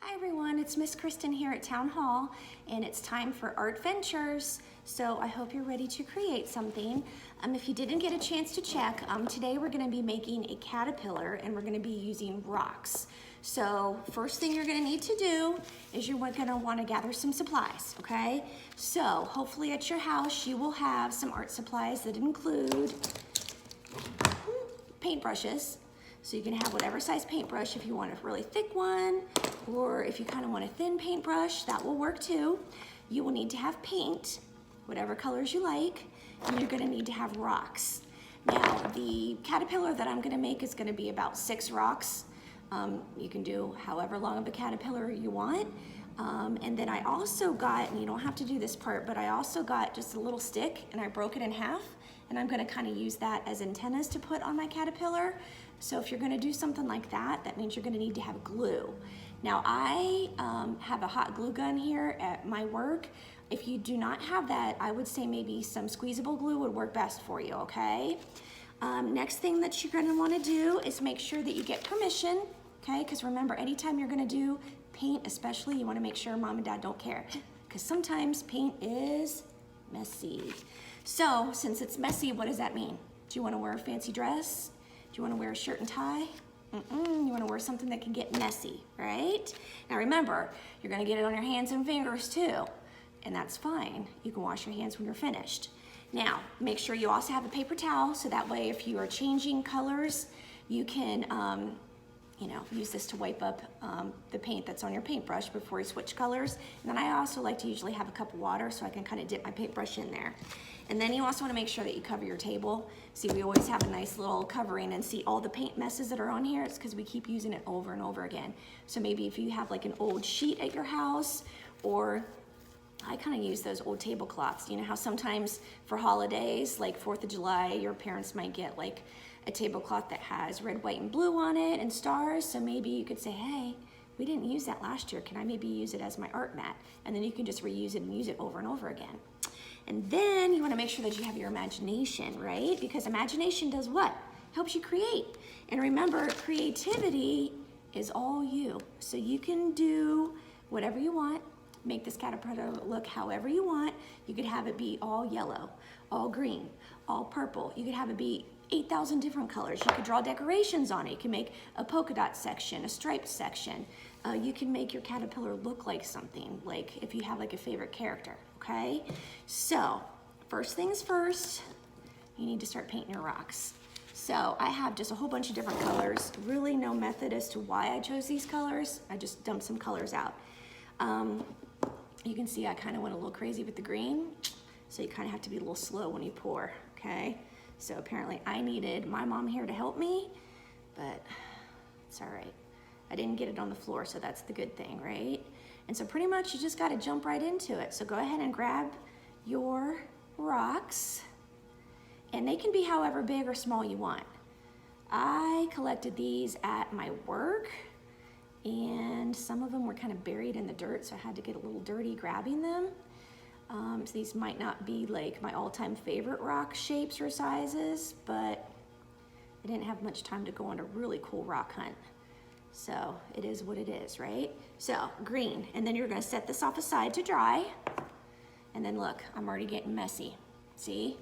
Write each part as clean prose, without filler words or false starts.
Hi everyone, it's Miss Kristin here at Town Hall, and it's time for ArtVentures. So I hope you're ready to create something. If you didn't get a chance to check, today we're going to be making a caterpillar, and we're going to be using rocks. So first thing you're going to need to do is you're going to want to gather some supplies, okay? So hopefully at your house you will have some art supplies that include paintbrushes. So you can have whatever size paintbrush if you want a really thick one, or if you kind of want a thin paintbrush, that will work too. You will need to have paint, whatever colors you like, and you're going to need to have rocks. Now, the caterpillar that I'm going to make is going to be about 6 rocks. You can do however long of a caterpillar you want. And then I also got, and you don't have to do this part, but I also got just a little stick, and I broke it in half, and I'm going to kind of use that as antennas to put on my caterpillar. So if you're going to do something like that, that means you're going to need to have glue. Now I have a hot glue gun here at my work. If you do not have that, I would say maybe some squeezable glue would work best for you, okay? Next thing that you're going to want to do is make sure that you get permission, okay? Because remember, anytime you're going to do paint especially, you want to make sure mom and dad don't care, because sometimes paint is messy. So since it's messy, what does that mean? Do you want to wear a fancy dress? Do you want to wear a shirt and tie? You want to wear something that can get messy, right? Now remember, you're going to get it on your hands and fingers too, and that's fine. You can wash your hands when you're finished. Now, make sure you also have a paper towel, so that way if you are changing colors, you can use this to wipe up the paint that's on your paintbrush before you switch colors. And then I also like to usually have a cup of water so I can kind of dip my paintbrush in there. And then you also want to make sure that you cover your table. See, we always have a nice little covering, and see all the paint messes that are on here, it's because we keep using it over and over again. So maybe if you have like an old sheet at your house, or I kind of use those old tablecloths. You know how sometimes for holidays, like 4th of July, your parents might get like a tablecloth that has red, white, and blue on it and stars. So maybe you could say, hey, we didn't use that last year. Can I maybe use it as my art mat? And then you can just reuse it and use it over and over again. And then you want to make sure that you have your imagination, right? Because imagination does what? Helps you create. And remember, creativity is all you. So you can do whatever you want. Make this caterpillar look however you want. You could have it be all yellow, all green, all purple. You could have it be 8,000 different colors. You could draw decorations on it. You can make a polka dot section, a striped section. You can make your caterpillar look like something, like if you have like a favorite character, okay? So first things first, you need to start painting your rocks. So I have just a whole bunch of different colors. Really no method as to why I chose these colors. I just dumped some colors out. You can see I kind of went a little crazy with the green, so you kind of have to be a little slow when you pour, okay? So apparently I needed my mom here to help me, but it's all right. I didn't get it on the floor, so that's the good thing, right? And so pretty much you just got to jump right into it. So go ahead and grab your rocks, and they can be however big or small you want. I collected these at my work, and some of them were kind of buried in the dirt, so I had to get a little dirty grabbing them. So these might not be like my all-time favorite rock shapes or sizes, but I didn't have much time to go on a really cool rock hunt. So it is what it is, right? So green, and then you're gonna set this off aside to dry. And then look, I'm already getting messy, see?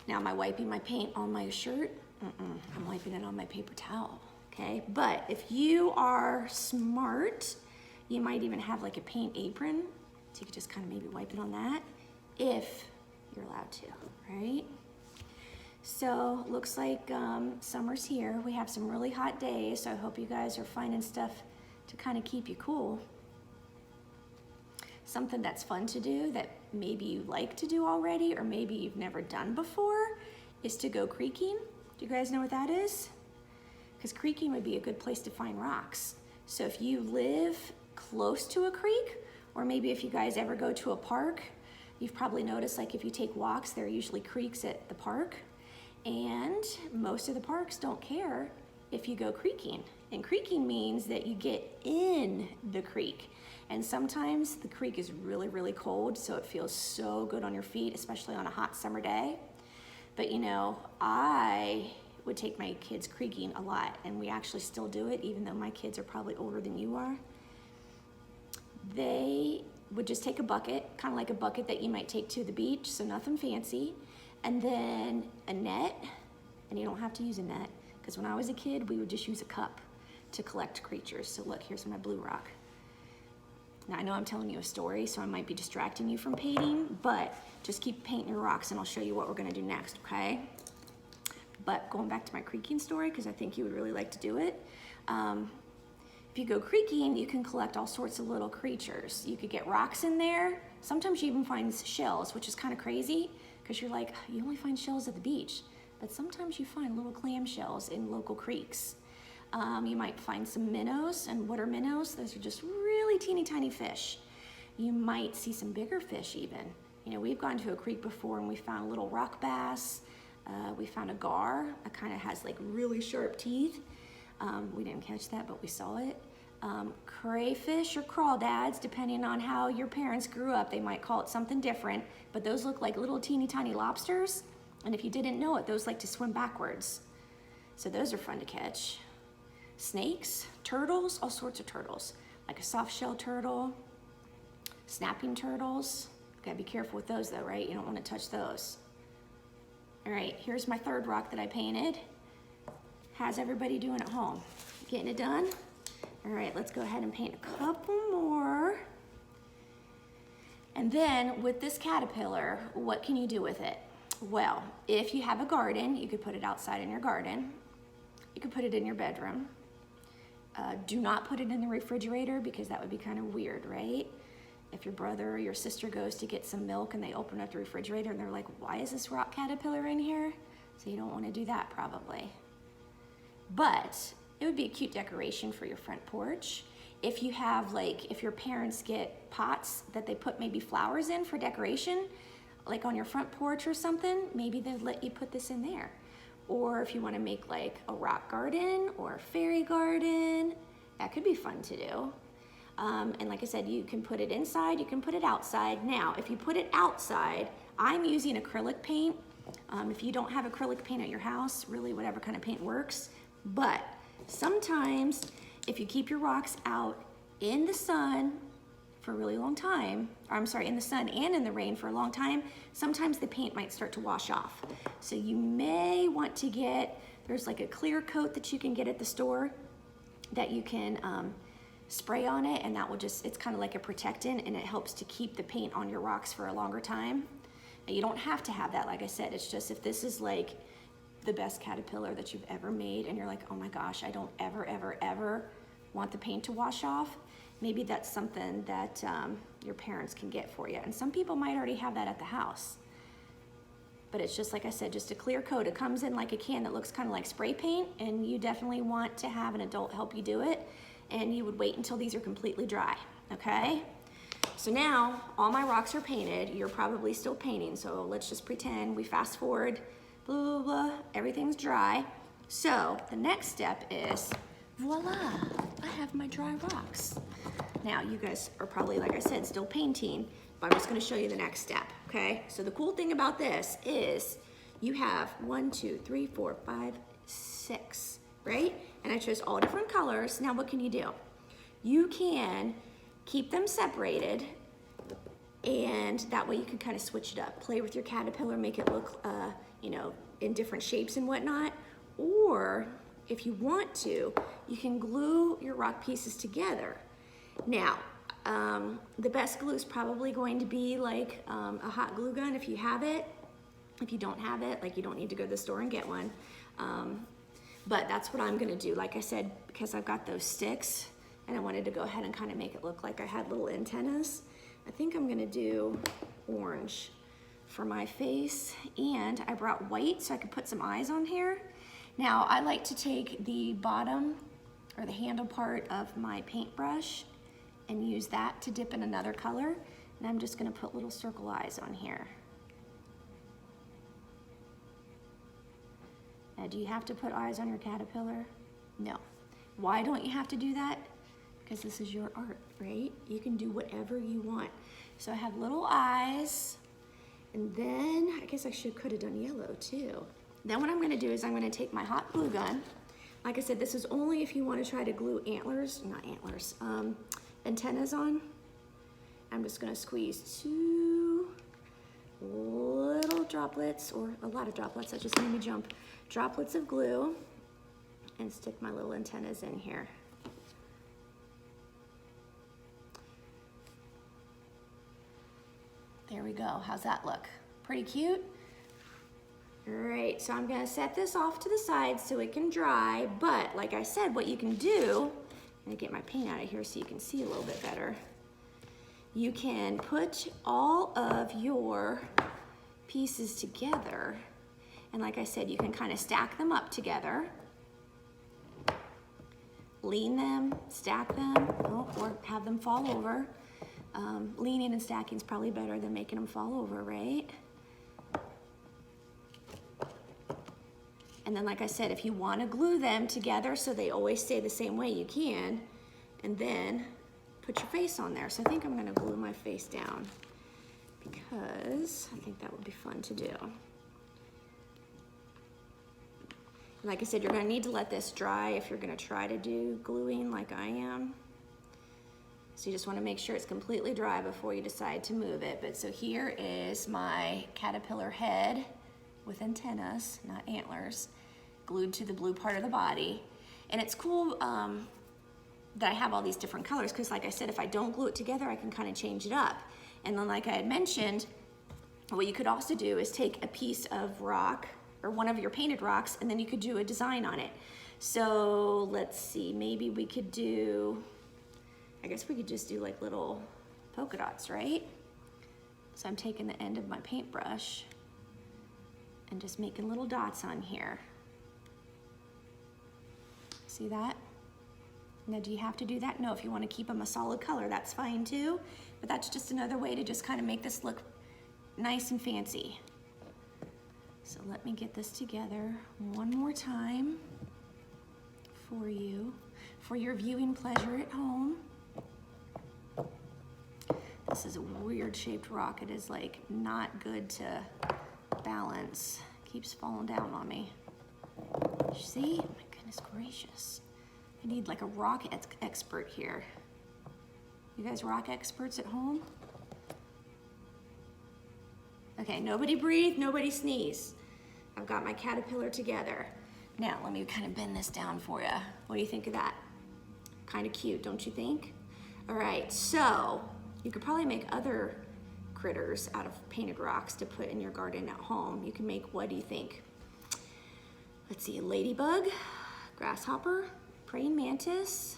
Now am I wiping my paint on my shirt? I'm wiping it on my paper towel, okay? But if you are smart, you might even have like a paint apron. So you could just kind of maybe wipe it on that if you're allowed to, right? So looks like summer's here. We have some really hot days, so I hope you guys are finding stuff to kind of keep you cool. Something that's fun to do that maybe you like to do already, or maybe you've never done before, is to go creeking. Do you guys know what that is? Because creeking would be a good place to find rocks. So if you live close to a creek, or maybe if you guys ever go to a park, you've probably noticed like if you take walks, there are usually creeks at the park. And most of the parks don't care if you go creeking. And creeking means that you get in the creek. And sometimes the creek is really, really cold, so it feels so good on your feet, especially on a hot summer day. But you know, I would take my kids creeking a lot, and we actually still do it, even though my kids are probably older than you are. they would just take a bucket, kind of like a bucket that you might take to the beach, so nothing fancy, and then a net, and you don't have to use a net, because when I was a kid, we would just use a cup to collect creatures. So look, here's my blue rock. Now I know I'm telling you a story, so I might be distracting you from painting, but just keep painting your rocks and I'll show you what we're gonna do next, okay? But going back to my creeking story, because I think you would really like to do it. If you go creeking, you can collect all sorts of little creatures. You could get rocks in there. Sometimes you even find shells, which is kind of crazy, because you're like, you only find shells at the beach. But sometimes you find little clam shells in local creeks. You might find some minnows, and what are minnows? Those are just really teeny tiny fish. You might see some bigger fish even. You know, we've gone to a creek before and we found a little rock bass. We found a gar that kind of has like really sharp teeth. We didn't catch that, but we saw it. Crayfish or crawdads, depending on how your parents grew up, they might call it something different, but those look like little teeny tiny lobsters. And if you didn't know it, those like to swim backwards. So those are fun to catch. Snakes, turtles, all sorts of turtles, like a soft shell turtle, snapping turtles. Gotta be careful with those though, right? You don't want to touch those. All right, here's my third rock that I painted. How's everybody doing at home? Getting it done? All right, let's go ahead and paint a couple more. And then with this caterpillar, what can you do with it? Well, if you have a garden, you could put it outside in your garden. You could put it in your bedroom. Do not put it in the refrigerator because that would be kind of weird, right? If your brother or your sister goes to get some milk and they open up the refrigerator and they're like, why is this rock caterpillar in here? So you don't want to do that probably. But it would be a cute decoration for your front porch. If you have like, if your parents get pots that they put maybe flowers in for decoration, like on your front porch or something, maybe they'd let you put this in there. Or if you want to make like a rock garden or a fairy garden, that could be fun to do. And like I said, you can put it inside, you can put it outside. Now, if you put it outside, I'm using acrylic paint. If you don't have acrylic paint at your house, really whatever kind of paint works. But sometimes if you keep your rocks out in the sun for a really long time, or I'm sorry, in the sun and in the rain for a long time, sometimes the paint might start to wash off. So you may want to get, there's like a clear coat that you can get at the store that you can spray on it, and that will just, it's kind of like a protectant, and it helps to keep the paint on your rocks for a longer time. And you don't have to have that, like I said, it's just if this is like the best caterpillar that you've ever made and you're like, oh my gosh, I don't ever, ever, ever want the paint to wash off, maybe that's something that your parents can get for you. And some people might already have that at the house. But it's just, like I said, just a clear coat. It comes in like a can that looks kind of like spray paint, and you definitely want to have an adult help you do it. And you would wait until these are completely dry, okay? So now, all my rocks are painted. You're probably still painting, so let's just pretend we fast forward, blah, blah, blah, everything's dry. So the next step is, voila, I have my dry rocks. Now, you guys are probably, like I said, still painting, but I'm just gonna show you the next step, okay? So the cool thing about this is you have 1, 2, 3, 4, 5, 6, right? And I chose all different colors. Now what can you do? You can keep them separated, and that way you can kind of switch it up. Play with your caterpillar, make it look, you know, in different shapes and whatnot. Or if you want to, you can glue your rock pieces together. Now, the best glue is probably going to be like a hot glue gun if you have it. If you don't have it, like you don't need to go to the store and get one. But that's what I'm gonna do. Like I said, because I've got those sticks and I wanted to go ahead and kind of make it look like I had little antennas, I think I'm gonna do orange for my face. And I brought white so I could put some eyes on here. Now, I like to take the bottom or the handle part of my paintbrush and use that to dip in another color. And I'm just gonna put little circle eyes on here. Now, do you have to put eyes on your caterpillar? No. Why don't you have to do that? Because this is your art, right? You can do whatever you want. So I have little eyes, and then I guess I could have done yellow too. Then what I'm gonna do is I'm gonna take my hot glue gun. Like I said, this is only if you want to try to glue antennas on. I'm just gonna squeeze 2 little droplets, or a lot of droplets, that just made me jump, droplets of glue, and stick my little antennas in here. There we go. How's that look? Pretty cute? All right, so I'm gonna set this off to the side so it can dry, but like I said, what you can do, I'm gonna get my paint out of here so you can see a little bit better. You can put all of your pieces together, and like I said, you can kind of stack them up together, lean them, stack them, or have them fall over. Leaning and stacking is probably better than making them fall over, right? And then, like I said, if you want to glue them together so they always stay the same way, you can, and then put your face on there. So I think I'm going to glue my face down because I think that would be fun to do. Like I said, you're going to need to let this dry if you're going to try to do gluing like I am. So you just want to make sure it's completely dry before you decide to move it. But so here is my caterpillar head with antennas, not antlers, glued to the blue part of the body. And it's cool that I have all these different colors because, like I said, if I don't glue it together, I can kind of change it up. And then, like I had mentioned, what you could also do is take a piece of rock or one of your painted rocks, and then you could do a design on it. So let's see, maybe we could do, I guess we could just do like little polka dots, right? So I'm taking the end of my paintbrush and just making little dots on here. See that? Now, do you have to do that? No, if you want to keep them a solid color, that's fine too. But that's just another way to just kind of make this look nice and fancy. So let me get this together one more time for you, for your viewing pleasure at home. This is a weird shaped rock. It is like not good to balance. Keeps falling down on me. See? My goodness gracious. I need like a rock expert here. You guys rock experts at home? Okay, nobody breathe, nobody sneeze. I've got my caterpillar together. Now, let me kind of bend this down for you. What do you think of that? Kind of cute, don't you think? All right, so you could probably make other critters out of painted rocks to put in your garden at home. You can make, what do you think? Let's see, a ladybug, grasshopper, praying mantis,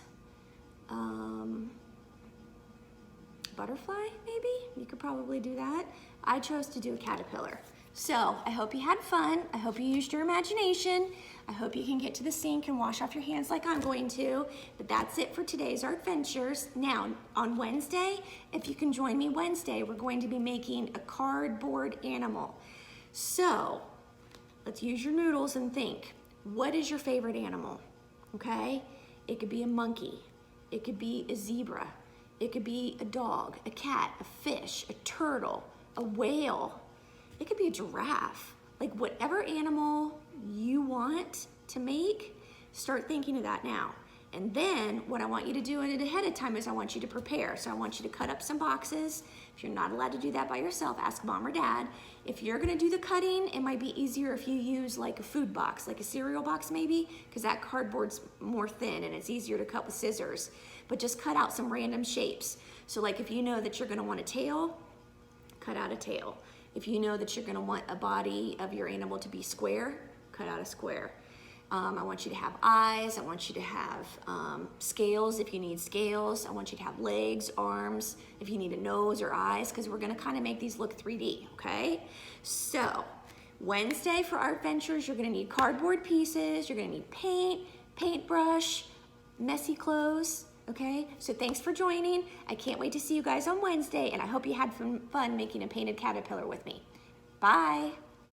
butterfly, maybe? You could probably do that. I chose to do a caterpillar. So I hope you had fun. I hope you used your imagination. I hope you can get to the sink and wash off your hands like I'm going to. But that's it for today's ArtVentures. Now, on Wednesday, if you can join me Wednesday, we're going to be making a cardboard animal. So let's use your noodles and think, what is your favorite animal? Okay? It could be a monkey. It could be a zebra. It could be a dog, a cat, a fish, a turtle, a whale. It could be a giraffe. Like whatever animal you want to make, start thinking of that now. And then what I want you to do ahead of time is I want you to prepare. So I want you to cut up some boxes. If you're not allowed to do that by yourself, ask mom or dad. If you're gonna do the cutting, it might be easier if you use like a food box, like a cereal box maybe, because that cardboard's more thin and it's easier to cut with scissors. But just cut out some random shapes. So like if you know that you're gonna want a tail, cut out a tail. If you know that you're gonna want a body of your animal to be square, cut out a square. I want you to have eyes. I want you to have scales if you need scales. I want you to have legs, arms, if you need a nose or eyes, because we're gonna kind of make these look 3D, okay? So Wednesday for ArtVentures, you're gonna need cardboard pieces, you're gonna need paint, paintbrush, messy clothes, okay? So thanks for joining. I can't wait to see you guys on Wednesday, and I hope you had fun making a painted caterpillar with me. Bye.